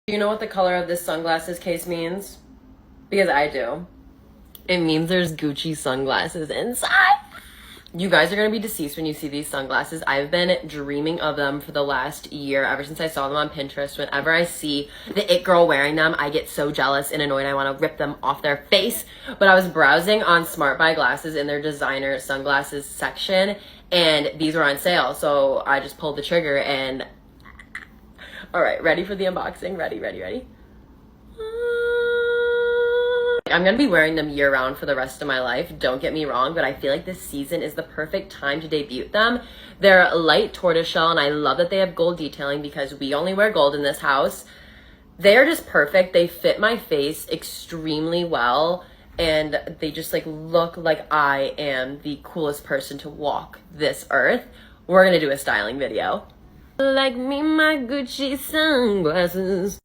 Do you know what the color of this sunglasses case means? Because I do. It means there's Gucci sunglasses inside. You guys are gonna be deceased when you see these sunglasses. I've been dreaming of them for the last year, ever since I saw them on Pinterest. Whenever I see the it girl wearing them, I get so jealous and annoyed. I want to rip them off their face. But I was browsing on SmartBuyGlasses in their designer sunglasses section, and these were on sale. So I just pulled the trigger and... All right, ready for the unboxing? Ready? I'm gonna be wearing them year round for the rest of my life, don't get me wrong, but I feel like this season is the perfect time to debut them. They're light tortoiseshell, and I love that they have gold detailing because we only wear gold in this house. They're just perfect. They fit my face extremely well, and they just like look like I am the coolest person to walk this earth. We're gonna do a styling video. Like me, my Gucci sunglasses.